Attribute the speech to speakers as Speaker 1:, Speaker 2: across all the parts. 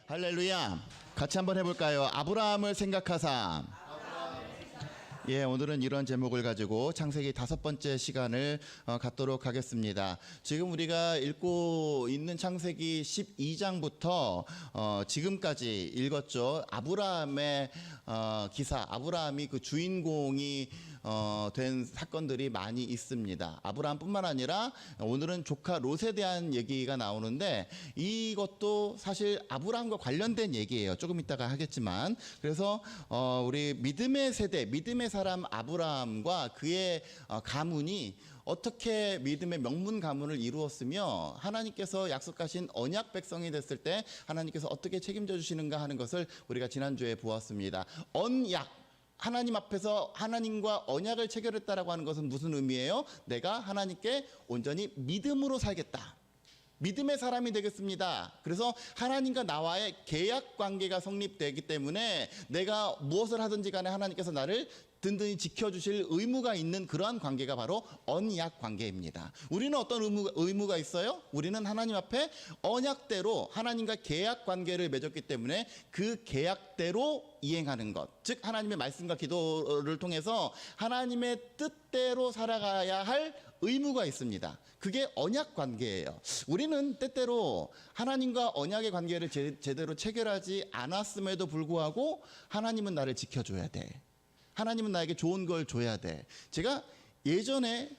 Speaker 1: 할렐루야. 같이 한번 해볼까요? 아브라함을 생각하사. 예, 오늘은 이런 제목을 가지고 창세기 5번째 시간을 갖도록 하겠습니다. 지금 우리가 읽고 있는 창세기 12장부터 지금까지 읽었죠. 아브라함의 기사, 아브라함이 그 주인공이 된 사건들이 많이 있습니다. 아브라함뿐만 아니라 오늘은 조카 롯에 대한 얘기가 나오는데 이것도 사실 아브라함과 관련된 얘기예요. 조금 이따가 하겠지만, 그래서 우리 믿음의 세대, 믿음의 사람 아브라함과 그의 가문이 어떻게 믿음의 명문 가문을 이루었으며 하나님께서 약속하신 언약 백성이 됐을 때 하나님께서 어떻게 책임져 주시는가 하는 것을 우리가 지난주에 보았습니다. 언약, 하나님 앞에서 하나님과 언약을 체결했다라고 하는 것은 무슨 의미예요? 내가 하나님께 온전히 믿음으로 살겠다, 믿음의 사람이 되겠습니다. 그래서 하나님과 나와의 계약 관계가 성립되기 때문에 내가 무엇을 하든지 간에 하나님께서 나를 든든히 지켜주실 의무가 있는 그러한 관계가 바로 언약 관계입니다. 우리는 어떤 의무가 있어요? 우리는 하나님 앞에 언약대로 하나님과 계약 관계를 맺었기 때문에 그 계약대로 이행하는 것, 즉 하나님의 말씀과 기도를 통해서 하나님의 뜻대로 살아가야 할 의무가 있습니다. 그게 언약 관계예요. 우리는 때때로 하나님과 언약의 관계를 제대로 체결하지 않았음에도 불구하고 하나님은 나를 지켜줘야 돼, 하나님은 나에게 좋은 걸 줘야 돼. 제가 예전에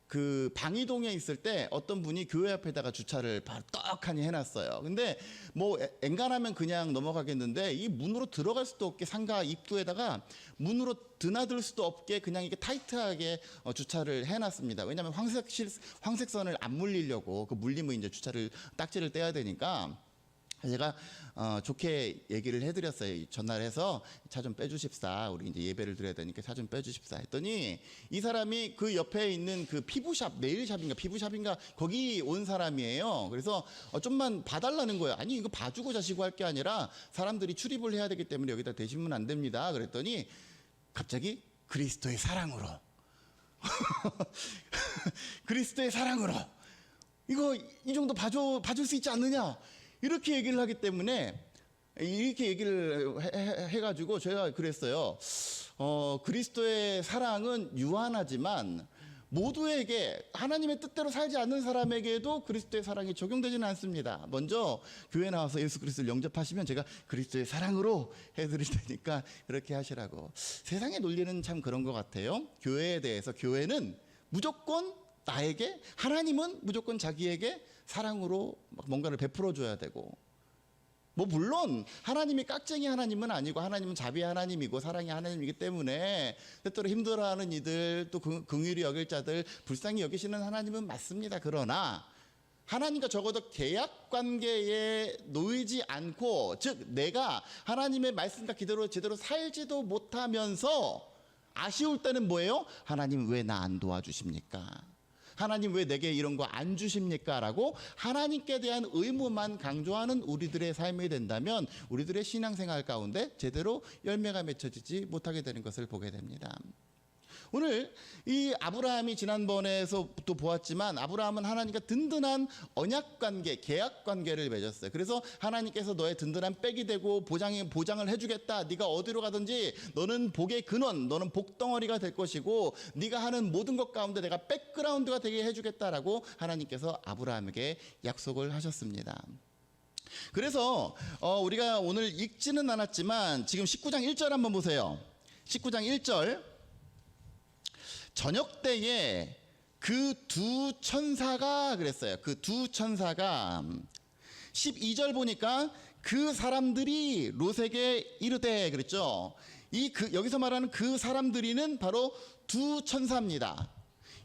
Speaker 1: 그 방이동에 있을 때 어떤 분이 교회 앞에다가 주차를 바로 떡하니 해놨어요. 근데 뭐 엔간하면 그냥 넘어가겠는데 이 문으로 들어갈 수도 없게 상가 입구에다가 문으로 드나들 수도 없게 그냥 이게 타이트하게 주차를 해놨습니다. 왜냐하면 황색선을 안 물리려고, 그 물리면 이제 주차를 딱지를 떼야 되니까. 제가 좋게 얘기를 해드렸어요. 전화해서 차 좀 빼주십사, 우리 이제 예배를 드려야 되니까 차 좀 빼주십사 했더니 이 사람이 그 옆에 있는 그 피부샵, 피부샵인가 거기 온 사람이에요. 그래서 좀만 봐달라는 거예요. 아니 이거 봐주고 자시고 할 게 아니라 사람들이 출입을 해야 되기 때문에 여기다 대시면 안 됩니다. 그랬더니 갑자기 그리스도의 사랑으로 그리스도의 사랑으로 이거 이 정도 봐줄 수 있지 않느냐, 이렇게 얘기를 하기 때문에, 이렇게 얘기를 해가지고 제가 그랬어요. 그리스도의 사랑은 유한하지만 모두에게, 하나님의 뜻대로 살지 않는 사람에게도 그리스도의 사랑이 적용되지는 않습니다. 먼저 교회 나와서 예수 그리스도를 영접하시면 제가 그리스도의 사랑으로 해드릴 테니까 그렇게 하시라고. 세상의 논리는 참 그런 것 같아요. 교회에 대해서, 교회는 무조건 나에게, 하나님은 무조건 자기에게 사랑으로 뭔가를 베풀어 줘야 되고, 뭐 물론 하나님이 깍쟁이 하나님은 아니고 하나님은 자비 하나님이고 사랑의 하나님이기 때문에 때때로 힘들어하는 이들, 또 긍휼히 여길 자들 불쌍히 여기시는 하나님은 맞습니다. 그러나 하나님과 적어도 계약 관계에 놓이지 않고, 즉 내가 하나님의 말씀과 기대로 제대로 살지도 못하면서 아쉬울 때는 뭐예요? 하나님 왜 나 안 도와주십니까? 하나님 왜 내게 이런 거 안 주십니까? 라고 하나님께 대한 의무만 강조하는 우리들의 삶이 된다면 우리들의 신앙생활 가운데 제대로 열매가 맺혀지지 못하게 되는 것을 보게 됩니다. 오늘 이 아브라함이 지난번에서 또 보았지만 아브라함은 하나님과 든든한 언약관계, 계약관계를 맺었어요. 그래서 하나님께서 너의 든든한 백이 되고 보장을 해주겠다, 네가 어디로 가든지 너는 복의 근원, 너는 복덩어리가 될 것이고 네가 하는 모든 것 가운데 내가 백그라운드가 되게 해주겠다라고 하나님께서 아브라함에게 약속을 하셨습니다. 그래서 우리가 오늘 읽지는 않았지만 지금 19장 1절 한번 보세요. 19장 1절, 저녁 때에 그 두 천사가, 그랬어요. 그 두 천사가 12절 보니까 그 사람들이 롯에게 이르되, 그랬죠. 여기서 말하는 그 사람들이는 바로 두 천사입니다.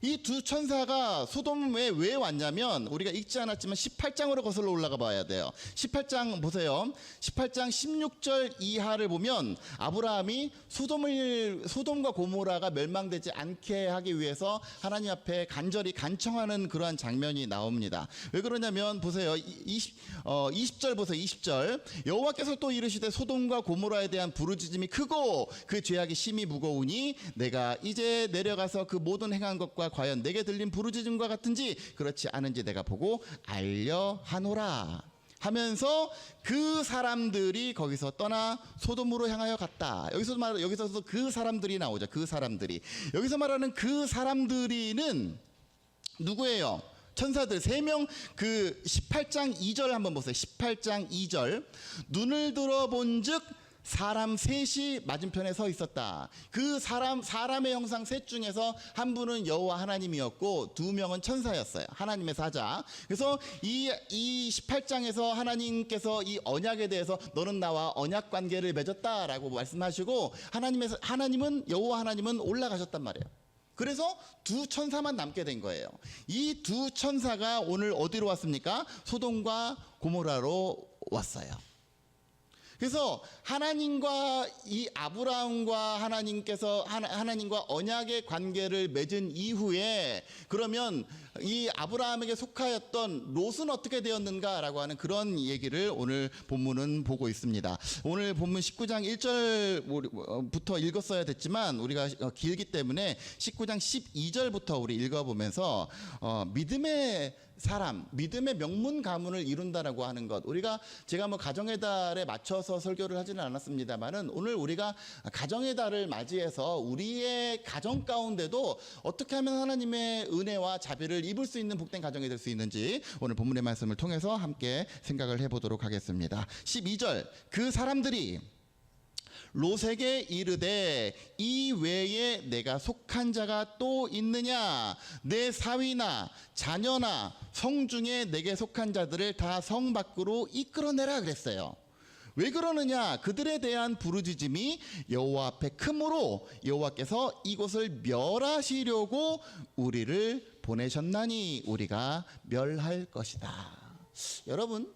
Speaker 1: 이 두 천사가 소돔에 왜 왔냐면 우리가 읽지 않았지만 18장으로 거슬러 올라가 봐야 돼요. 18장 보세요. 18장 16절 이하를 보면 아브라함이 소돔과 고모라가 멸망되지 않게 하기 위해서 하나님 앞에 간절히 간청하는 그러한 장면이 나옵니다. 왜 그러냐면 보세요. 20절 보세요. 20절, 여호와께서 또 이르시되 소돔과 고모라에 대한 부르짖음이 크고 그 죄악이 심히 무거우니 내가 이제 내려가서 그 모든 행한 것과 과연 내게 들린 부르짖음과 같은지 그렇지 않은지 내가 보고 알려 하노라 하면서 그 사람들이 거기서 떠나 소돔으로 향하여 갔다. 여기서도 그 사람들이 나오죠. 그 사람들이. 여기서 말하는 그 사람들이는 누구예요? 천사들 3명. 그 18장 2절 한번 보세요. 18장 2절. 눈을 들어본즉 사람 셋이 맞은편에 서 있었다. 그 사람의 형상 셋 중에서 한 분은 여호와 하나님이었고 2명은 천사였어요. 하나님의 사자. 그래서 이 18장에서 하나님께서 이 언약에 대해서 너는 나와 언약 관계를 맺었다라고 말씀하시고 하나님은 여호와 하나님은 올라가셨단 말이에요. 그래서 2 천사만 남게 된 거예요. 이 2 천사가 오늘 어디로 왔습니까? 소돔과 고모라로 왔어요. 그래서 하나님과 이 아브라함과 하나님과 언약의 관계를 맺은 이후에 그러면 이 아브라함에게 속하였던 롯은 어떻게 되었는가라고 하는 그런 얘기를 오늘 본문은 보고 있습니다. 오늘 본문 19장 1절부터 읽었어야 됐지만 우리가 길기 때문에 19장 12절부터 우리 읽어보면서 믿음의 사람, 믿음의 명문 가문을 이룬다라고 하는 것. 제가 가정의 달에 맞춰서 설교를 하지는 않았습니다만은 오늘 우리가 가정의 달을 맞이해서 우리의 가정 가운데도 어떻게 하면 하나님의 은혜와 자비를 입을 수 있는 복된 가정이 될 수 있는지 오늘 본문의 말씀을 통해서 함께 생각을 해보도록 하겠습니다. 12절. 그 사람들이 롯에게 이르되 이 외에 내가 속한 자가 또 있느냐? 내 사위나 자녀나 성 중에 내게 속한 자들을 다 성 밖으로 이끌어내라 그랬어요. 왜 그러느냐? 그들에 대한 부르짖음이 여호와 앞에 크므로 여호와께서 이곳을 멸하시려고 우리를 보내셨나니 우리가 멸할 것이다. 여러분,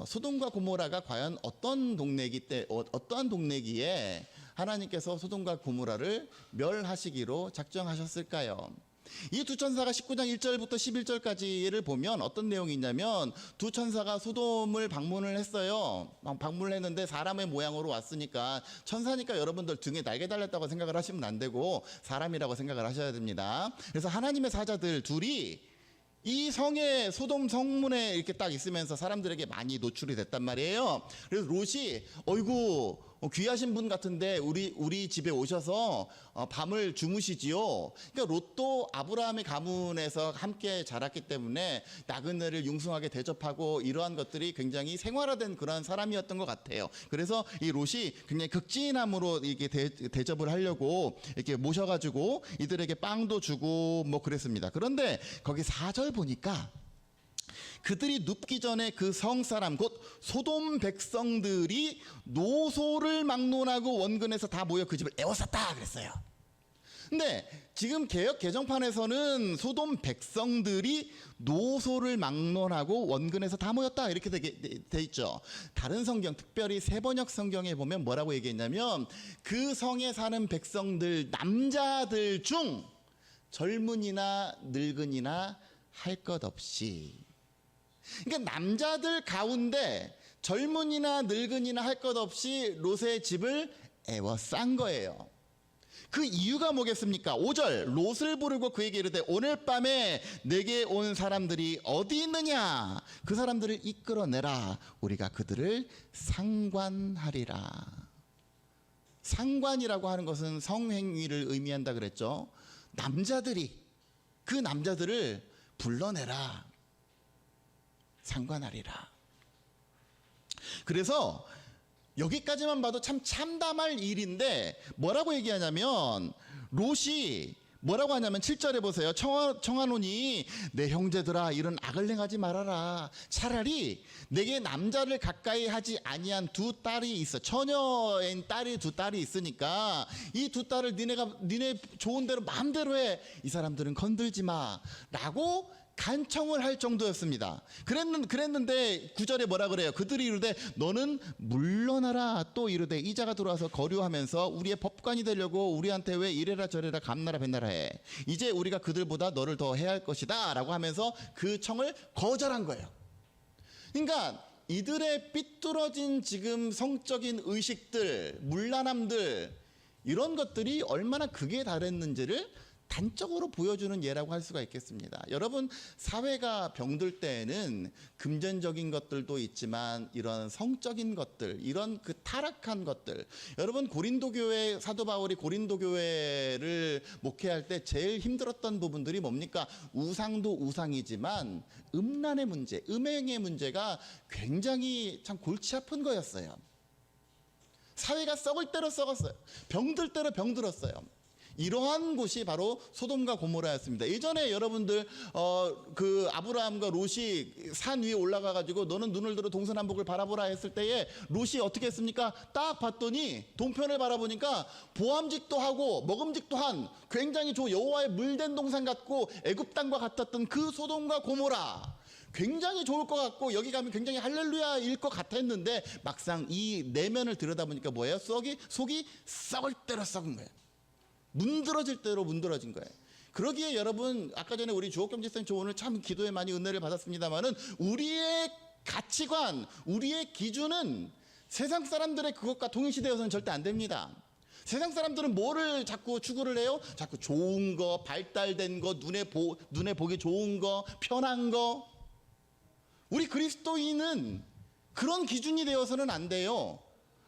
Speaker 1: 소돔과 고모라가 과연 어떠한 동네기에 하나님께서 소돔과 고모라를 멸하시기로 작정하셨을까요? 이 2 천사가 19장 1절부터 11절까지를 보면 어떤 내용이 있냐면 2 천사가 소돔을 방문을 했어요. 방문을 했는데 사람의 모양으로 왔으니까 천사니까 여러분들 등에 날개 달렸다고 생각을 하시면 안 되고 사람이라고 생각을 하셔야 됩니다. 그래서 하나님의 사자들 둘이 이 성의 소돔 성문에 이렇게 딱 있으면서 사람들에게 많이 노출이 됐단 말이에요. 그래서 롯이 어이구 귀하신 분 같은데 우리 집에 오셔서 밤을 주무시지요. 그러니까 롯도 아브라함의 가문에서 함께 자랐기 때문에 나그네를 융숭하게 대접하고 이러한 것들이 굉장히 생활화된 그런 사람이었던 것 같아요. 그래서 이 롯이 굉장히 극진함으로 이렇게 대접을 하려고 이렇게 모셔가지고 이들에게 빵도 주고 뭐 그랬습니다. 그런데 거기 4절 보니까 그들이 눕기 전에 그 성사람 곧 소돔 백성들이 노소를 막론하고 원근에서 다 모여 그 집을 에워쌌다 그랬어요. 근데 지금 개역 개정판에서는 소돔 백성들이 노소를 막론하고 원근에서 다 모였다 이렇게 돼 있죠. 다른 성경, 특별히 세번역 성경에 보면 뭐라고 얘기했냐면 그 성에 사는 백성들 남자들 중 젊은이나 늙은이나 할 것 없이, 그러니까 남자들 가운데 젊은이나 늙은이나 할 것 없이 롯의 집을 에워싼 거예요. 그 이유가 뭐겠습니까? 5절. 롯을 부르고 그에게 이르되 오늘 밤에 내게 온 사람들이 어디 있느냐? 그 사람들을 이끌어내라. 우리가 그들을 상관하리라. 상관이라고 하는 것은 성행위를 의미한다 그랬죠. 그 남자들을 불러내라. 상관하리라. 그래서 여기까지만 봐도 참 참담할 일인데 뭐라고 얘기하냐면 롯이 뭐라고 하냐면 7절에 보세요. 청하노니 내 형제들아 이런 악을 행하지 말아라. 차라리 내게 남자를 가까이 하지 아니한 2 딸이 있어. 처녀인 딸이 2 딸이 있으니까 이 2 딸을 니네 좋은 대로 마음대로 해. 이 사람들은 건들지 마 라고 간청을 할 정도였습니다. 그랬는데 9절에 뭐라 그래요? 그들이 이르되 너는 물러나라. 또 이르되 이자가 들어와서 거류하면서 우리의 법관이 되려고 우리한테 왜 이래라 저래라 감나라 뱃나라 해. 이제 우리가 그들보다 너를 더 해야 할 것이다 라고 하면서 그 청을 거절한 거예요. 그러니까 이들의 삐뚤어진 지금 성적인 의식들, 문란함들, 이런 것들이 얼마나 극에 달했는지를 단적으로 보여주는 예라고 할 수가 있겠습니다. 여러분, 사회가 병들 때에는 금전적인 것들도 있지만 이런 성적인 것들, 이런 그 타락한 것들, 여러분 고린도 교회, 사도 바울이 고린도 교회를 목회할 때 제일 힘들었던 부분들이 뭡니까? 우상도 우상이지만 음란의 문제, 음행의 문제가 굉장히 참 골치 아픈 거였어요. 사회가 썩을 대로 썩었어요. 병들 대로 병들었어요. 이러한 곳이 바로 소돔과 고모라였습니다. 예전에 여러분들 그 아브라함과 롯이 산 위에 올라가 가지고 너는 눈을 들어 동서남북을 바라보라 했을 때에 롯이 어떻게 했습니까? 딱 봤더니 동편을 바라보니까 보암직도 하고 먹음직도 한 굉장히 여호와의 물된 동산 같고 애굽 땅과 같았던 그 소돔과 고모라, 굉장히 좋을 것 같고 여기 가면 굉장히 할렐루야일 것 같았는데 막상 이 내면을 들여다보니까 뭐예요? 속이 썩을 대로 썩은 거예요. 문드러질 대로 문드러진 거예요. 그러기에 여러분, 아까 전에 우리 주옥경제센터 오늘 참 기도에 많이 은혜를 받았습니다만은 우리의 가치관, 우리의 기준은 세상 사람들의 그것과 동일시되어서는 절대 안 됩니다. 세상 사람들은 뭐를 자꾸 추구를 해요? 자꾸 좋은 거, 발달된 거, 눈에 보기 좋은 거, 편한 거. 우리 그리스도인은 그런 기준이 되어서는 안 돼요.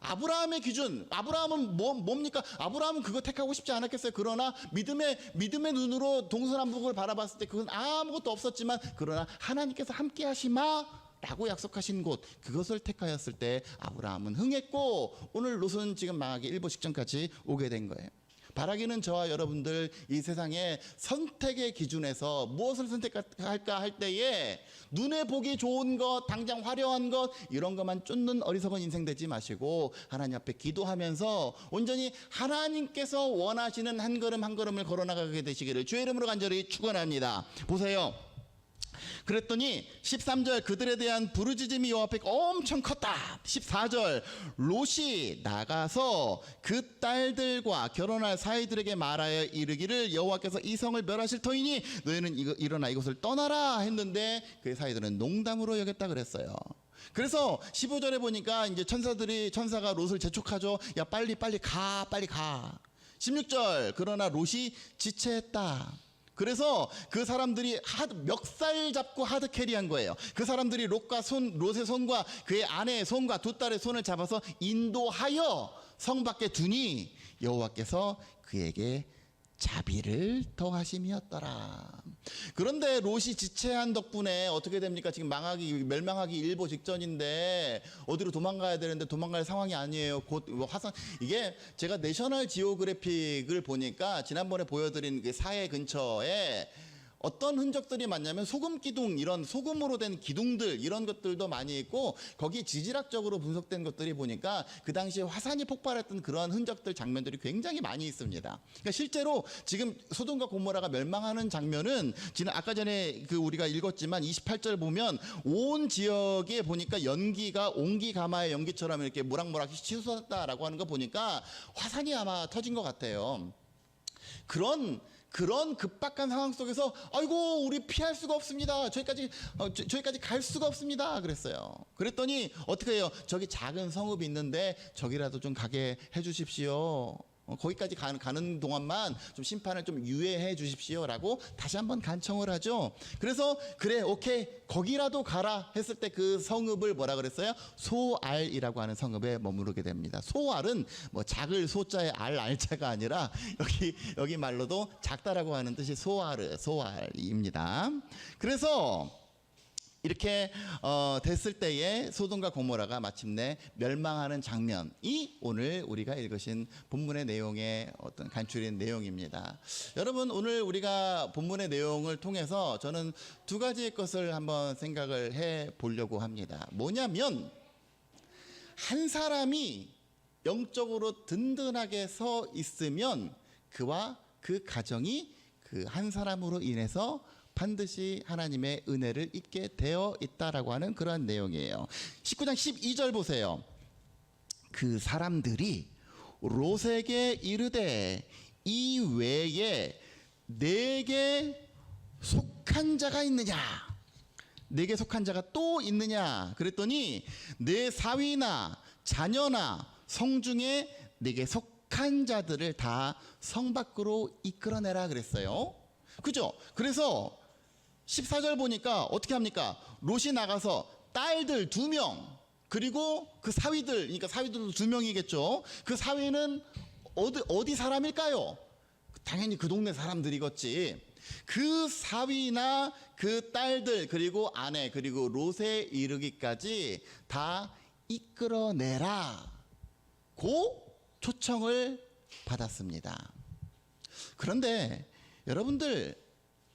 Speaker 1: 아브라함의 기준, 아브라함은 뭡니까? 아브라함은 그거 택하고 싶지 않았겠어요. 그러나 믿음의 눈으로 동서남북을 바라봤을 때 그건 아무것도 없었지만, 그러나 하나님께서 함께 하시마 라고 약속하신 곳, 그것을 택하였을 때 아브라함은 흥했고 오늘 롯은 지금 망하기 일보 직전까지 오게 된 거예요. 바라기는 저와 여러분들 이 세상의 선택의 기준에서 무엇을 선택할까 할 때에 눈에 보기 좋은 것, 당장 화려한 것, 이런 것만 쫓는 어리석은 인생 되지 마시고 하나님 앞에 기도하면서 온전히 하나님께서 원하시는 한 걸음 한 걸음을 걸어나가게 되시기를 주의 이름으로 간절히 축원합니다. 보세요. 그랬더니 13절, 그들에 대한 부르짖음이 여호와 앞에 엄청 컸다. 14절, 롯이 나가서 그 딸들과 결혼할 사이들에게 말하여 이르기를 여호와께서 이 성을 멸하실 터이니 너희는 일어나 이곳을 떠나라 했는데 그 사이들은 농담으로 여겼다 그랬어요. 그래서 15절에 보니까 이제 천사가 롯을 재촉하죠. 야, 빨리 가. 16절, 그러나 롯이 지체했다. 그래서 그 사람들이 멱살 잡고 하드캐리한 거예요. 그 사람들이 롯의 손과 그의 아내의 손과 두 딸의 손을 잡아서 인도하여 성 밖에 두니 여호와께서 그에게 자비를 더하심이었더라. 그런데 롯이 지체한 덕분에 어떻게 됩니까? 지금 멸망하기 일보 직전인데 어디로 도망가야 되는데 도망갈 상황이 아니에요. 곧 화산. 이게 제가 내셔널 지오그래픽을 보니까 지난번에 보여드린 그 사해 근처에 어떤 흔적들이 많냐면 소금 기둥, 이런 소금으로 된 기둥들, 이런 것들도 많이 있고 거기 지질학적으로 분석된 것들이 보니까 그 당시에 화산이 폭발했던 그러한 흔적들, 장면들이 굉장히 많이 있습니다. 그러니까 실제로 지금 소돔과 고모라가 멸망하는 장면은 아까 전에 우리가 읽었지만 28절 보면 온 지역에 보니까 연기가 옹기가마의 연기처럼 이렇게 모락모락 치솟았다라고 하는 거 보니까 화산이 아마 터진 것 같아요. 그런 급박한 상황 속에서 아이고 우리 피할 수가 없습니다. 저기까지 갈 수가 없습니다. 그랬어요. 그랬더니 어떻게 해요? 저기 작은 성읍이 있는데 저기라도 좀 가게 해주십시오. 거기까지 가는 동안만 좀 심판을 좀 유예해 주십시오라고 다시 한번 간청을 하죠. 그래서 그래, 오케이, 거기라도 가라 했을 때 그 성읍을 뭐라 그랬어요? 소알이라고 하는 성읍에 머무르게 됩니다. 소알은 뭐 작을 소자의 알자가 아니라 여기 말로도 작다라고 하는 뜻이 소알입니다. 그래서 이렇게 됐을 때에 소돔과 고모라가 마침내 멸망하는 장면이 오늘 우리가 읽으신 본문의 내용의 어떤 간추린 내용입니다. 여러분, 오늘 우리가 본문의 내용을 통해서 저는 두 가지의 것을 한번 생각을 해 보려고 합니다. 뭐냐면, 한 사람이 영적으로 든든하게 서 있으면 그와 그 가정이 그 한 사람으로 인해서 반드시 하나님의 은혜를 입게 되어 있다라고 하는 그런 내용이에요. 19장 12절 보세요. 그 사람들이 롯에게 이르되 이 외에 내게 속한 자가 있느냐? 내게 속한 자가 또 있느냐? 그랬더니 내 사위나 자녀나 성중에 내게 속한 악한 자들을 다 성 밖으로 이끌어내라 그랬어요. 그죠? 그래서 14절 보니까 어떻게 합니까? 롯이 나가서 딸들 2명, 그리고 그 사위들, 그러니까 사위들도 2명이겠죠. 그 사위는 어디 사람일까요? 당연히 그 동네 사람들이겠지. 그 사위나 그 딸들, 그리고 아내, 그리고 롯에 이르기까지 다 이끌어내라 고 초청을 받았습니다. 그런데 여러분들,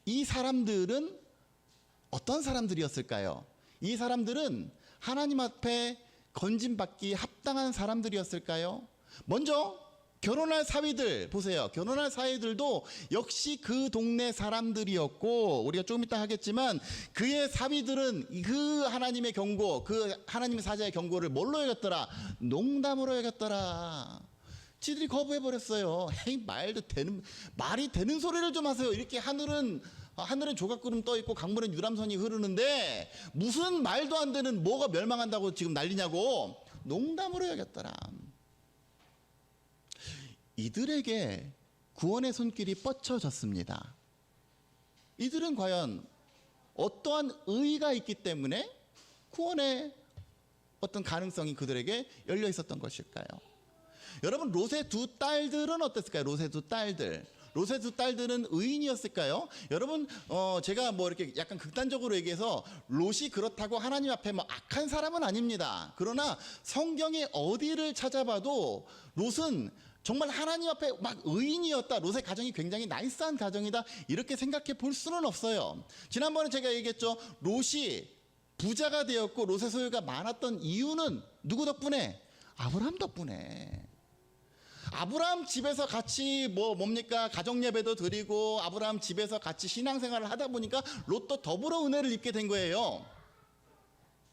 Speaker 1: 이 사람들은 어떤 사람들이었을까요? 이 사람들은 하나님 앞에 건진받기 합당한 사람들이었을까요? 먼저 결혼할 사위들 보세요. 결혼할 사위들도 역시 그 동네 사람들이었고, 우리가 조금 이따 하겠지만 그의 사위들은 그 하나님의 경고, 그 하나님의 사자의 경고를 뭘로 여겼더라? 농담으로 여겼더라. 지들이 거부해버렸어요. 에이, 말이 되는 소리를 좀 하세요. 이렇게 하늘은 조각구름 떠 있고 강물은 유람선이 흐르는데 무슨 말도 안 되는 뭐가 멸망한다고 지금 난리냐고. 농담으로 여겼더라. 이들에게 구원의 손길이 뻗쳐졌습니다. 이들은 과연 어떠한 의의가 있기 때문에 구원의 어떤 가능성이 그들에게 열려 있었던 것일까요? 여러분, 롯의 2 딸들은 어땠을까요? 롯의 2 딸들. 롯의 2 딸들은 의인이었을까요? 여러분, 제가 뭐 이렇게 약간 극단적으로 얘기해서 롯이 그렇다고 하나님 앞에 뭐 악한 사람은 아닙니다. 그러나 성경의 어디를 찾아봐도 롯은 정말 하나님 앞에 막 의인이었다, 롯의 가정이 굉장히 나이스한 가정이다, 이렇게 생각해 볼 수는 없어요. 지난번에 제가 얘기했죠. 롯이 부자가 되었고 롯의 소유가 많았던 이유는 누구 덕분에? 아브라함 덕분에. 아브라함 집에서 같이 뭡니까? 가정 예배도 드리고 아브라함 집에서 같이 신앙생활을 하다 보니까 롯도 더불어 은혜를 입게 된 거예요.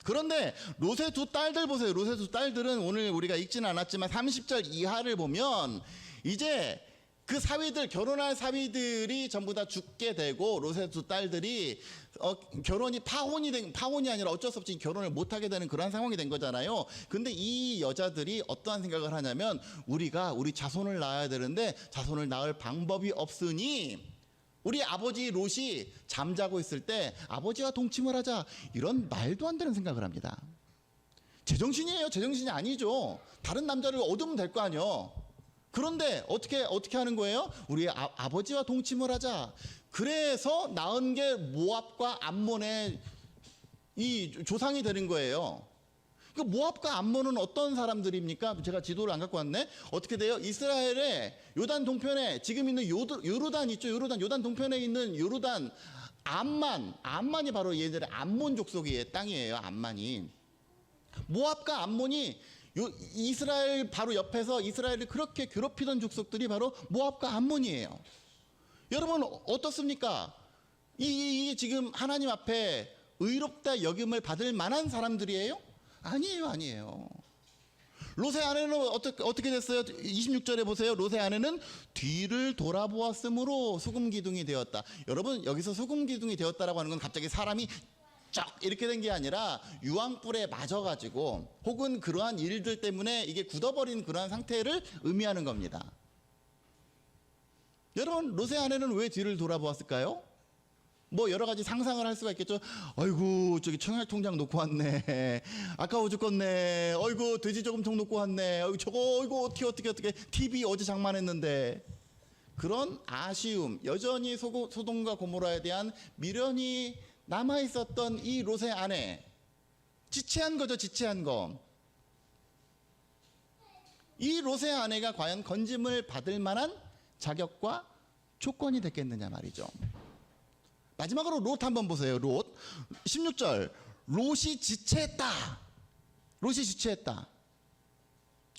Speaker 1: 그런데 롯의 2 딸들 보세요. 롯의 2 딸들은 오늘 우리가 읽지는 않았지만 30절 이하를 보면 이제 그 사위들, 결혼할 사위들이 전부 다 죽게 되고 롯의 2 딸들이 결혼이 파혼이 아니라 어쩔 수 없이 결혼을 못하게 되는 그런 상황이 된 거잖아요. 근데 이 여자들이 어떠한 생각을 하냐면, 우리 자손을 낳아야 되는데 자손을 낳을 방법이 없으니 우리 아버지 롯이 잠자고 있을 때 아버지와 동침을 하자, 이런 말도 안 되는 생각을 합니다. 제정신이에요? 제정신이 아니죠. 다른 남자를 얻으면 될 거 아니에요. 그런데 어떻게 하는 거예요? 우리 아버지와 동침을 하자. 그래서 낳은 게 모압과 암몬의 이 조상이 되는 거예요. 그 모압과 암몬은 어떤 사람들입니까? 제가 지도를 안 갖고 왔네. 어떻게 돼요? 이스라엘의 요단 동편에 지금 있는 요르단 있죠. 요단 동편에 있는 요르단, 암만이 바로 얘들의 암몬 족속의 땅이에요. 암만이. 모압과 암몬이 이스라엘 바로 옆에서 이스라엘을 그렇게 괴롭히던 족속들이 바로 모압과 암몬이에요. 여러분 어떻습니까? 이 지금 하나님 앞에 의롭다 여김을 받을 만한 사람들이에요? 아니에요. 롯의 아내는 어떻게 됐어요? 26절에 보세요. 롯의 아내는 뒤를 돌아보았으므로 소금 기둥이 되었다. 여러분, 여기서 소금 기둥이 되었다라고 하는 건 갑자기 사람이 쫙 이렇게 된 게 아니라 유황불에 맞아가지고 혹은 그러한 일들 때문에 이게 굳어버린 그러한 상태를 의미하는 겁니다. 여러분, 롯의 아내는 왜 뒤를 돌아보았을까요? 뭐 여러 가지 상상을 할 수가 있겠죠. 아이고, 저기 청약 통장 놓고 왔네. 아까워 죽겠네. 아이고, 돼지 저금통 놓고 왔네. 아이고, 저거, 아이고, 어떻게 TV 어제 장만했는데. 그런 아쉬움, 여전히 소돔과 고모라에 대한 미련이 남아 있었던 이 롯의 아내, 지체한 거죠. 지체한 거. 이 롯의 아내가 과연 건짐을 받을 만한 자격과 조건이 됐겠느냐 말이죠. 마지막으로 롯 한번 보세요. 롯 16절. 롯이 지체했다.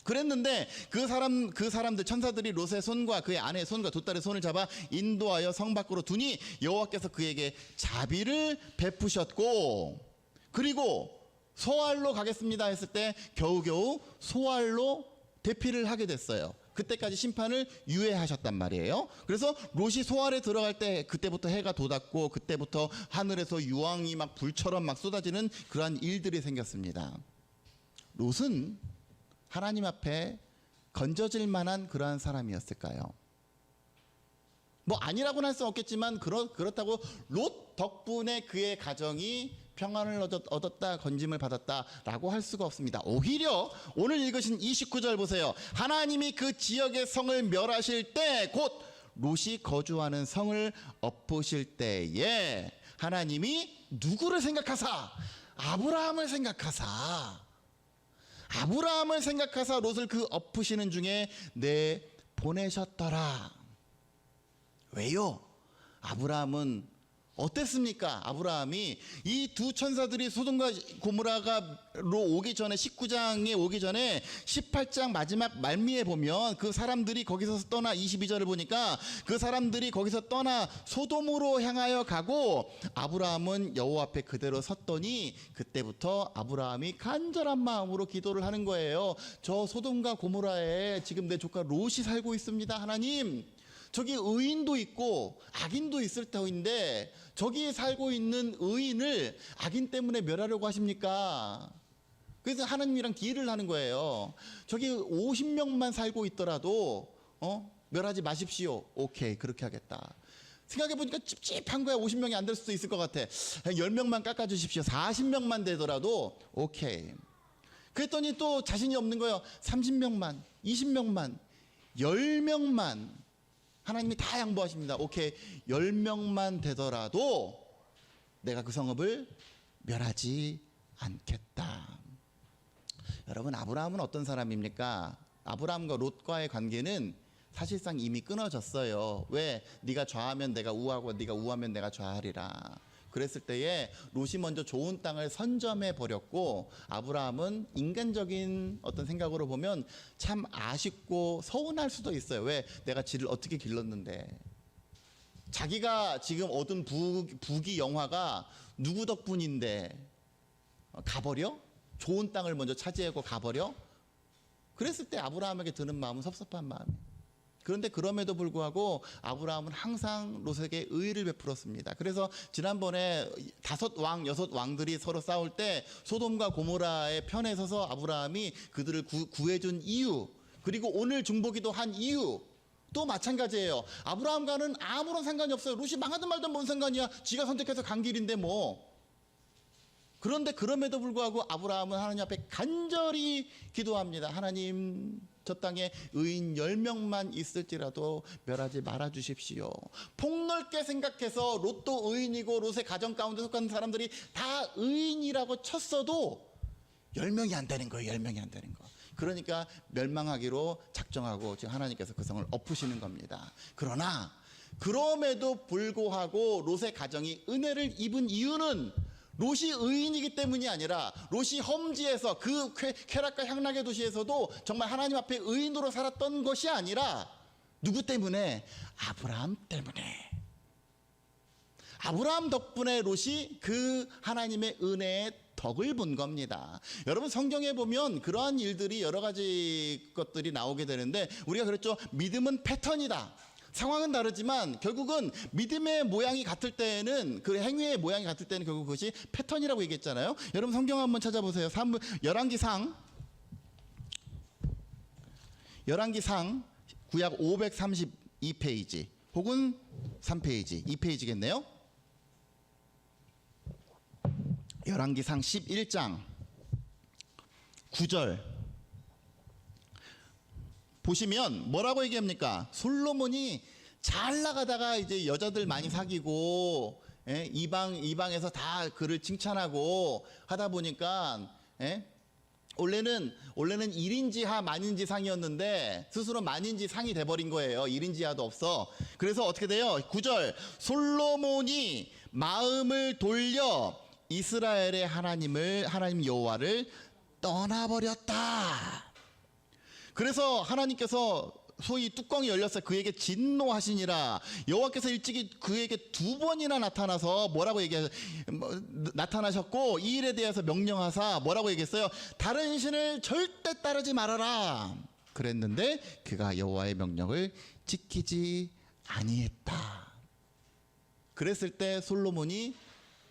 Speaker 1: 그랬는데 그 사람들 천사들이 롯의 손과 그의 아내의 손과 2 딸의 손을 잡아 인도하여 성 밖으로 두니 여호와께서 그에게 자비를 베푸셨고, 그리고 소알로 가겠습니다 했을 때 겨우겨우 소알로 대피를 하게 됐어요. 그때까지 심판을 유예하셨단 말이에요. 그래서 롯이 소알에 들어갈 때 그때부터 해가 돋았고 그때부터 하늘에서 유황이 막 불처럼 막 쏟아지는 그러한 일들이 생겼습니다. 롯은 하나님 앞에 건져질 만한 그러한 사람이었을까요? 뭐 아니라고는 할 수 없겠지만 그렇다고 롯 덕분에 그의 가정이 평안을 얻었다, 건짐을 받았다라고 할 수가 없습니다. 오히려 오늘 읽으신 29절 보세요. 하나님이 그 지역의 성을 멸하실 때 곧 롯이 거주하는 성을 엎으실 때에 하나님이 누구를 생각하사? 아브라함을 생각하사 롯을 그 엎으시는 중에 보내셨더라. 왜요? 아브라함은 어땠습니까? 아브라함이 이 두 천사들이 소돔과 고모라가로 오기 전에 19장에 오기 전에 18장 마지막 말미에 보면 그 사람들이 거기서 떠나 22절을 보니까 그 사람들이 거기서 떠나 소돔으로 향하여 가고 아브라함은 여호와 앞에 그대로 섰더니 그때부터 아브라함이 간절한 마음으로 기도를 하는 거예요. 저 소돔과 고모라에 지금 내 조카 롯이 살고 있습니다. 하나님, 저기 의인도 있고 악인도 있을 터인데 저기 살고 있는 의인을 악인 때문에 멸하려고 하십니까? 그래서 하나님이랑 딜을 하는 거예요. 저기 50명만 살고 있더라도 멸하지 마십시오. 오케이, 그렇게 하겠다. 생각해보니까 찝찝한 거야. 50명이 안 될 수도 있을 것 같아. 10명만 깎아주십시오. 40명만 되더라도 오케이. 그랬더니 또 자신이 없는 거예요. 30명만, 20명만, 10명만. 하나님이 다 양보하십니다. 오케이, 10명만 되더라도 내가 그 성읍을 멸하지 않겠다. 여러분, 아브라함은 어떤 사람입니까? 아브라함과 롯과의 관계는 사실상 이미 끊어졌어요. 왜? 네가 좌하면 내가 우하고 네가 우하면 내가 좌하리라. 그랬을 때에 롯이 먼저 좋은 땅을 선점해 버렸고 아브라함은 인간적인 어떤 생각으로 보면 참 아쉽고 서운할 수도 있어요. 왜? 내가 지를 어떻게 길렀는데. 자기가 지금 얻은 부귀 영화가 누구 덕분인데 가버려? 좋은 땅을 먼저 차지하고 가버려? 그랬을 때 아브라함에게 드는 마음은 섭섭한 마음이에요. 그런데 그럼에도 불구하고 아브라함은 항상 롯에게 의를 베풀었습니다. 그래서 지난번에 5왕, 6왕들이 서로 싸울 때 소돔과 고모라의 편에 서서 아브라함이 그들을 구해준 이유, 그리고 오늘 중보기도 한 이유 또 마찬가지예요. 아브라함과는 아무런 상관이 없어요. 롯이 망하든 말든 뭔 상관이야. 지가 선택해서 간 길인데 뭐. 그런데 그럼에도 불구하고 아브라함은 하나님 앞에 간절히 기도합니다. 하나님, 저 땅에 의인 10명만 있을지라도 멸하지 말아 주십시오. 폭넓게 생각해서 롯도 의인이고 롯의 가정 가운데 속한 사람들이 다 의인이라고 쳤어도 10명이 안 되는 거예요. 10명이 안 되는 거. 그러니까 멸망하기로 작정하고 지금 하나님께서 그 성을 엎으시는 겁니다. 그러나 그럼에도 불구하고 롯의 가정이 은혜를 입은 이유는 롯이 의인이기 때문이 아니라 롯이 험지에서 그 쾌락과 향락의 도시에서도 정말 하나님 앞에 의인으로 살았던 것이 아니라 누구 때문에? 아브라함 때문에. 아브라함 덕분에 롯이 그 하나님의 은혜의 덕을 본 겁니다. 여러분, 성경에 보면 그러한 일들이 여러 가지 것들이 나오게 되는데 우리가 그랬죠. 믿음은 패턴이다. 상황은 다르지만 결국은 믿음의 모양이 같을 때에는, 그 행위의 모양이 같을 때는 결국 그것이 패턴이라고 얘기했잖아요. 여러분, 성경 한번 찾아보세요. 열왕기상 구약 532페이지 혹은 3페이지, 2페이지겠네요. 열왕기상 11장 9절 보시면 뭐라고 얘기합니까? 솔로몬이 잘 나가다가 이제 여자들 많이 사귀고, 이방에서 다 그를 칭찬하고 하다 보니까, 원래는 1인지하 만인지상이었는데 스스로 만인지상이 돼버린 거예요. 1인지하도 없어. 그래서 어떻게 돼요? 9절, 솔로몬이 마음을 돌려 이스라엘의 하나님 여호와를 떠나버렸다. 그래서 하나님께서 소위 뚜껑이 열렸어요. 그에게 진노하시니라. 여호와께서 일찍이 그에게 2번이나 나타나서 뭐라고 나타나셨고, 이 일에 대해서 명령하사 뭐라고 얘기했어요? 다른 신을 절대 따르지 말아라. 그랬는데 그가 여호와의 명령을 지키지 아니했다. 그랬을 때 솔로몬이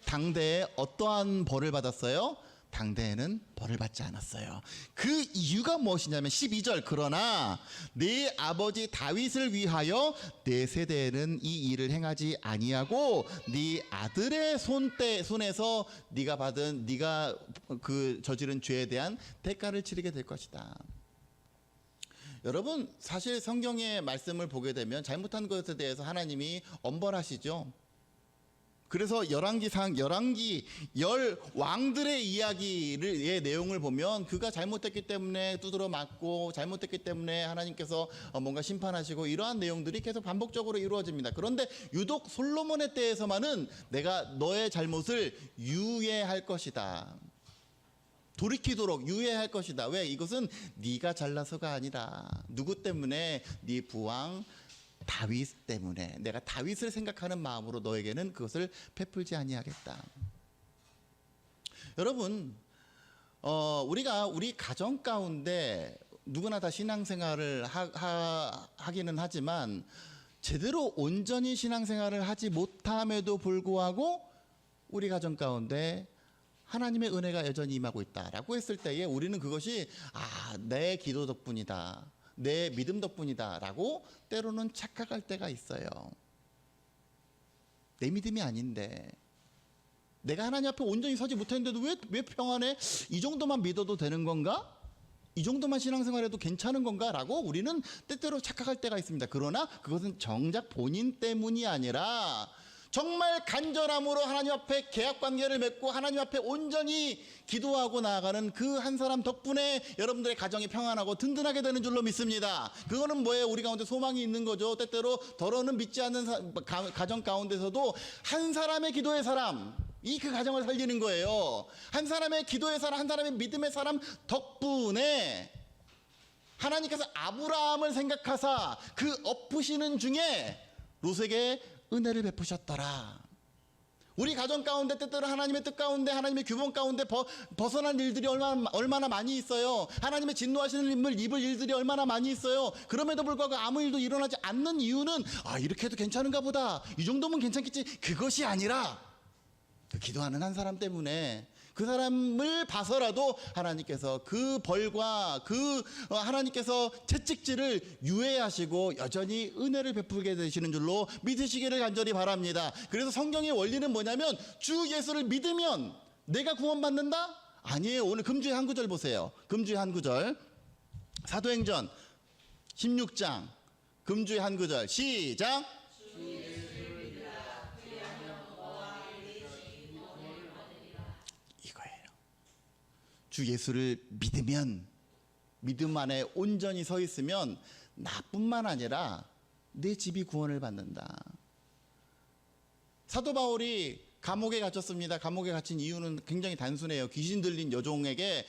Speaker 1: 당대에 어떠한 벌을 받았어요? 당대에는 벌을 받지 않았어요. 그 이유가 무엇이냐면 12절, 그러나 네 아버지 다윗을 위하여 내 세대에는 이 일을 행하지 아니하고 네 아들의 손에서 네가 그 저지른 죄에 대한 대가를 치르게 될 것이다. 여러분, 사실 성경의 말씀을 보게 되면 잘못한 것에 대해서 하나님이 엄벌하시죠. 그래서 열왕기 열 왕들의 이야기의 내용을 보면 그가 잘못했기 때문에 두드러 맞고 잘못했기 때문에 하나님께서 뭔가 심판하시고 이러한 내용들이 계속 반복적으로 이루어집니다. 그런데 유독 솔로몬의 때에서만은 내가 너의 잘못을 유예할 것이다. 돌이키도록 유예할 것이다. 왜? 이것은 네가 잘나서가 아니라 누구 때문에? 네 부왕 다윗 때문에 내가 다윗을 생각하는 마음으로 너에게는 그것을 베풀지 아니하겠다. 여러분, 우리가 우리 가정 가운데 누구나 다 신앙생활을 하기는 하지만 제대로 온전히 신앙생활을 하지 못함에도 불구하고 우리 가정 가운데 하나님의 은혜가 여전히 임하고 있다라고 했을 때에 우리는 그것이 내 기도 덕분이다, 내 믿음 덕분이다 라고 때로는 착각할 때가 있어요. 내 믿음이 아닌데, 내가 하나님 앞에 온전히 서지 못했는데도 왜 평안해? 이 정도만 믿어도 되는 건가? 이 정도만 신앙생활해도 괜찮은 건가? 라고 우리는 때때로 착각할 때가 있습니다. 그러나 그것은 정작 본인 때문이 아니라 정말 간절함으로 하나님 앞에 계약관계를 맺고 하나님 앞에 온전히 기도하고 나아가는 그 한 사람 덕분에 여러분들의 가정이 평안하고 든든하게 되는 줄로 믿습니다. 그거는 뭐예요? 우리 가운데 소망이 있는 거죠. 때때로 더러는 믿지 않는 가정 가운데서도 한 사람의 기도의 사람, 그 가정을 살리는 거예요. 한 사람의 기도의 사람, 한 사람의 믿음의 사람 덕분에 하나님께서 아브라함을 생각하사 그 엎으시는 중에 롯에게 은혜를 베푸셨더라. 우리 가정 가운데 때때로 하나님의 뜻 가운데 하나님의 규범 가운데 벗어난 일들이 얼마나 많이 있어요. 하나님의 진노하시는 힘을 입을 일들이 얼마나 많이 있어요. 그럼에도 불구하고 아무 일도 일어나지 않는 이유는 이렇게 해도 괜찮은가 보다, 이 정도면 괜찮겠지, 그것이 아니라 그 기도하는 한 사람 때문에 그 사람을 봐서라도 하나님께서 그 벌과 하나님께서 채찍질을 유예하시고 여전히 은혜를 베풀게 되시는 줄로 믿으시기를 간절히 바랍니다. 그래서 성경의 원리는 뭐냐면 주 예수를 믿으면 내가 구원받는다? 아니에요. 오늘 금주의 한 구절 보세요. 금주의 한 구절, 사도행전 16장 금주의 한 구절 시작. 주 예수를 믿으면, 믿음 안에 온전히 서 있으면 나뿐만 아니라 내 집이 구원을 받는다. 사도 바울이 감옥에 갇혔습니다. 감옥에 갇힌 이유는 굉장히 단순해요. 귀신 들린 여종에게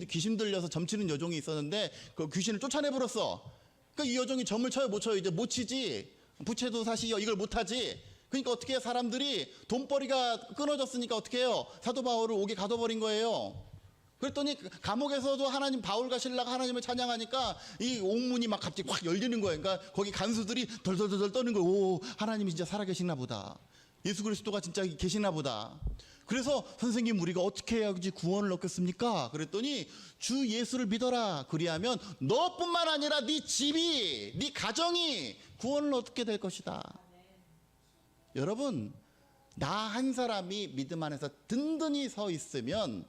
Speaker 1: 귀신 들려서 점치는 여종이 있었는데 그 귀신을 쫓아내 버렸어. 그러니까 이 여종이 점을 쳐요, 못 쳐요? 이제 못 치지. 부채도 사시요, 이걸 못 하지. 그러니까 어떻게 해요? 사람들이 돈벌이가 끊어졌으니까 어떻게 해요? 사도 바울을 옥에 가둬버린 거예요. 그랬더니 감옥에서도 바울과 신라가 하나님을 찬양하니까 이 옥문이 막 갑자기 확 열리는 거예요. 그러니까 거기 간수들이 덜덜덜 떠는 거예요. 오, 하나님이 진짜 살아계시나 보다, 예수 그리스도가 진짜 계시나 보다. 그래서 선생님, 우리가 어떻게 해야지 구원을 얻겠습니까? 그랬더니 주 예수를 믿어라. 그리하면 너뿐만 아니라 네 집이, 네 가정이 구원을 얻게 될 것이다. 여러분, 나 한 사람이 믿음 안에서 든든히 서 있으면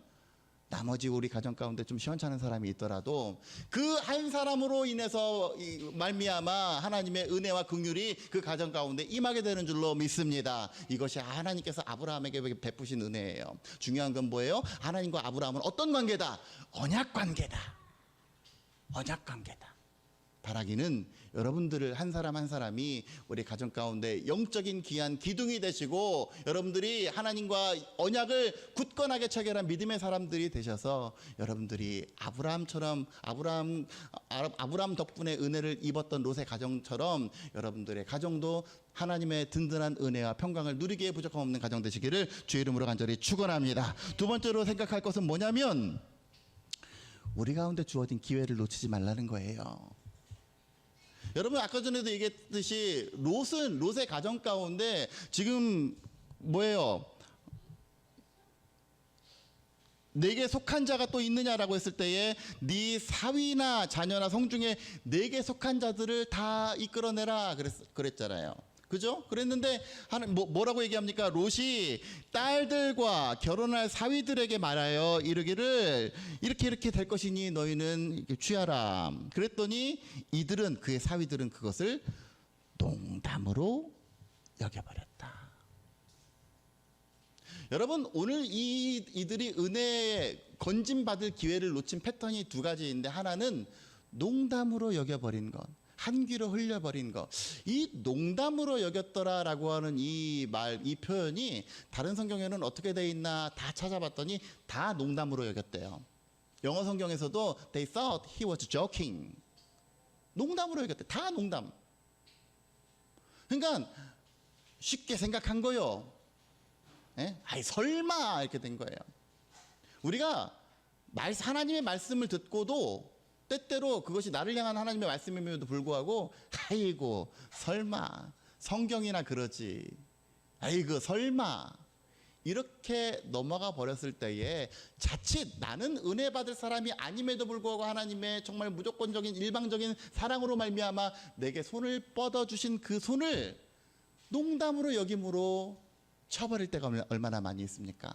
Speaker 1: 나머지 우리 가정 가운데 좀 시원찮은 사람이 있더라도 그 한 사람으로 인해서 말미암아 하나님의 은혜와 긍휼이 그 가정 가운데 임하게 되는 줄로 믿습니다. 이것이 하나님께서 아브라함에게 베푸신 은혜예요. 중요한 건 뭐예요? 하나님과 아브라함은 어떤 관계다? 언약 관계다. 언약 관계다. 바라기는 여러분들을 한 사람 한 사람이 우리 가정 가운데 영적인 귀한 기둥이 되시고 여러분들이 하나님과 언약을 굳건하게 체결한 믿음의 사람들이 되셔서 여러분들이 아브라함 덕분에 은혜를 입었던 롯의 가정처럼 여러분들의 가정도 하나님의 든든한 은혜와 평강을 누리기에 부족함 없는 가정 되시기를 주의 이름으로 간절히 축원합니다. 두 번째로 생각할 것은 뭐냐면 우리 가운데 주어진 기회를 놓치지 말라는 거예요. 여러분, 아까 전에도 얘기했듯이 롯의 가정 가운데 지금 뭐예요? 내게 속한 자가 또 있느냐라고 했을 때에 네 사위나 자녀나 성중에 내게 속한 자들을 다 이끌어내라 그랬잖아요. 그죠? 그랬는데 뭐라고 얘기합니까? 롯이 딸들과 결혼할 사위들에게 말하여 이르기를 이렇게 될 것이니 너희는 취하라. 그랬더니 이들은, 그의 사위들은 그것을 농담으로 여겨버렸다. 여러분, 오늘 이들이 은혜에 건진받을 기회를 놓친 패턴이 두 가지인데, 하나는 농담으로 여겨버린 것, 한 귀로 흘려버린 것. 이 농담으로 여겼더라라고 하는 이 표현이 다른 성경에는 어떻게 돼 있나 다 찾아봤더니 다 농담으로 여겼대요. 영어 성경에서도 they thought he was joking. 농담으로 여겼대. 다 농담. 그러니까 쉽게 생각한 거요. 아이 설마 이렇게 된 거예요. 우리가 하나님의 말씀을 듣고도 때때로 그것이 나를 향한 하나님의 말씀임에도 불구하고 아이고 설마 성경이나 그러지, 아이고 설마 이렇게 넘어가 버렸을 때에 자칫 나는 은혜 받을 사람이 아님에도 불구하고 하나님의 정말 무조건적인 일방적인 사랑으로 말미암아 내게 손을 뻗어주신 그 손을 농담으로 여김으로 쳐버릴 때가 얼마나 많이 있습니까?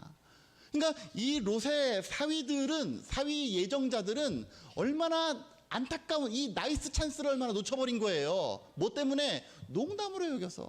Speaker 1: 그러니까 이 롯의 사위 예정자들은 얼마나 안타까운 이 나이스 찬스를 얼마나 놓쳐버린 거예요. 뭐 때문에? 농담으로 여겨서.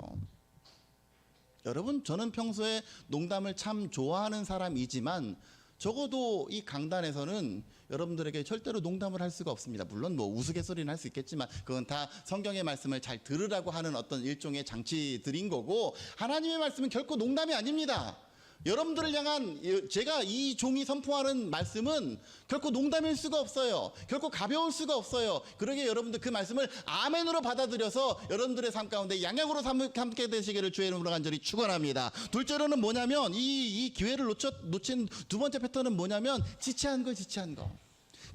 Speaker 1: 여러분, 저는 평소에 농담을 참 좋아하는 사람이지만 적어도 이 강단에서는 여러분들에게 절대로 농담을 할 수가 없습니다. 물론 뭐 우스갯소리는 할 수 있겠지만 그건 다 성경의 말씀을 잘 들으라고 하는 어떤 일종의 장치들인 거고, 하나님의 말씀은 결코 농담이 아닙니다. 여러분들을 향한 제가 이 종이 선포하는 말씀은 결코 농담일 수가 없어요. 결코 가벼울 수가 없어요. 그러기에 여러분들 그 말씀을 아멘으로 받아들여서 여러분들의 삶 가운데 양약으로 함께 되시기를 주의 이름으로 간절히 축원합니다. 둘째로는 뭐냐면 이 기회를 놓친 두 번째 패턴은 뭐냐면 지체한 거.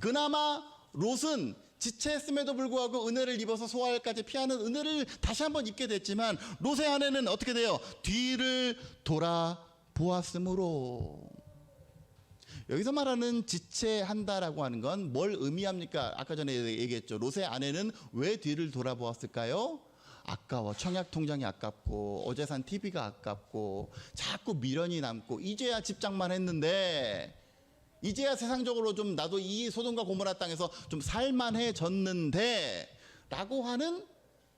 Speaker 1: 그나마 롯은 지체했음에도 불구하고 은혜를 입어서 소활까지 피하는 은혜를 다시 한번 입게 됐지만 롯의 아내는 어떻게 돼요? 뒤를 보았으므로. 여기서 말하는 지체한다라고 하는 건 뭘 의미합니까? 아까 전에 얘기했죠. 롯의 아내는 왜 뒤를 돌아보았을까요? 아까워. 청약 통장이 아깝고 어제 산 TV가 아깝고 자꾸 미련이 남고 이제야 집장만 했는데, 이제야 세상적으로 좀 나도 이 소돔과 고모라 땅에서 좀 살만해졌는데 라고 하는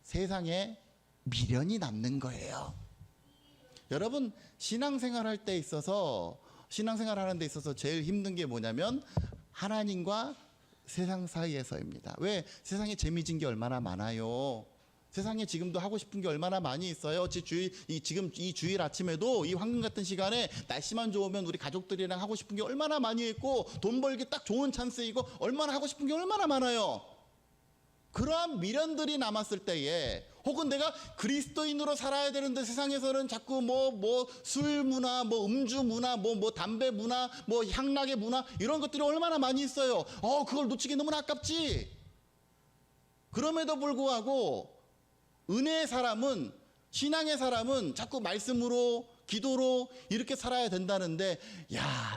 Speaker 1: 세상에 미련이 남는 거예요. 여러분, 신앙생활 하는 데 있어서 제일 힘든 게 뭐냐면 하나님과 세상 사이에서입니다. 왜? 세상에 재미진 게 얼마나 많아요. 세상에 지금도 하고 싶은 게 얼마나 많이 있어요. 지금 이 주일 아침에도 이 황금 같은 시간에 날씨만 좋으면 우리 가족들이랑 하고 싶은 게 얼마나 많이 있고 돈 벌기 딱 좋은 찬스이고 얼마나 하고 싶은 게 얼마나 많아요. 그러한 미련들이 남았을 때에, 혹은 내가 그리스도인으로 살아야 되는데 세상에서는 자꾸 술 문화, 음주 문화, 담배 문화, 향락의 문화, 이런 것들이 얼마나 많이 있어요. 그걸 놓치기 너무나 아깝지. 그럼에도 불구하고 은혜의 사람은, 신앙의 사람은 자꾸 말씀으로, 기도로 이렇게 살아야 된다는데,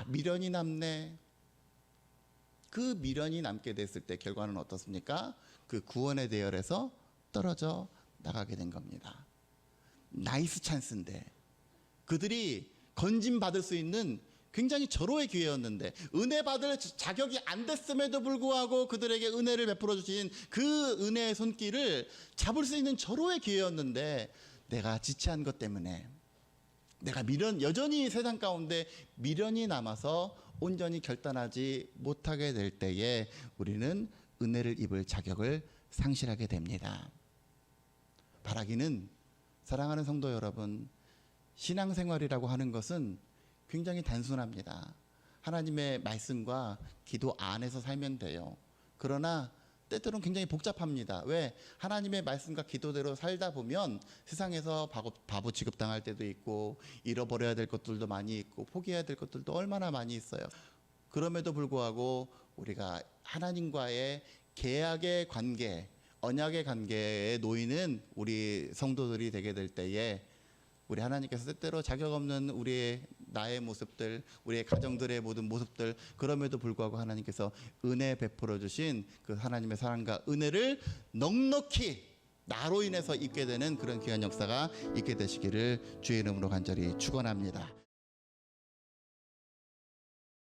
Speaker 1: 미련이 남네. 그 미련이 남게 됐을 때 결과는 어떻습니까? 그 구원의 대열에서 떨어져 나가게 된 겁니다. 나이스 찬스인데, 그들이 건진받을 수 있는 굉장히 절호의 기회였는데, 은혜 받을 자격이 안 됐음에도 불구하고 그들에게 은혜를 베풀어 주신 그 은혜의 손길을 잡을 수 있는 절호의 기회였는데, 내가 지체한 것 때문에, 내가 여전히 세상 가운데 미련이 남아서 온전히 결단하지 못하게 될 때에 우리는 은혜를 입을 자격을 상실하게 됩니다. 바라기는, 사랑하는 성도 여러분, 신앙생활이라고 하는 것은 굉장히 단순합니다. 하나님의 말씀과 기도 안에서 살면 돼요. 그러나 때때로는 굉장히 복잡합니다. 왜? 하나님의 말씀과 기도대로 살다 보면 세상에서 바보 취급당할 때도 있고, 잃어버려야 될 것들도 많이 있고, 포기해야 될 것들도 얼마나 많이 있어요. 그럼에도 불구하고 우리가 하나님과의 계약의 관계, 언약의 관계에 놓이는 우리 성도들이 되게 될 때에, 우리 하나님께서 때때로 자격 없는 우리의 나의 모습들, 우리의 가정들의 모든 모습들, 그럼에도 불구하고 하나님께서 은혜 베풀어 주신 그 하나님의 사랑과 은혜를 넉넉히 나로 인해서 입게 되는 그런 귀한 역사가 있게 되시기를 주의 이름으로 간절히 축원합니다.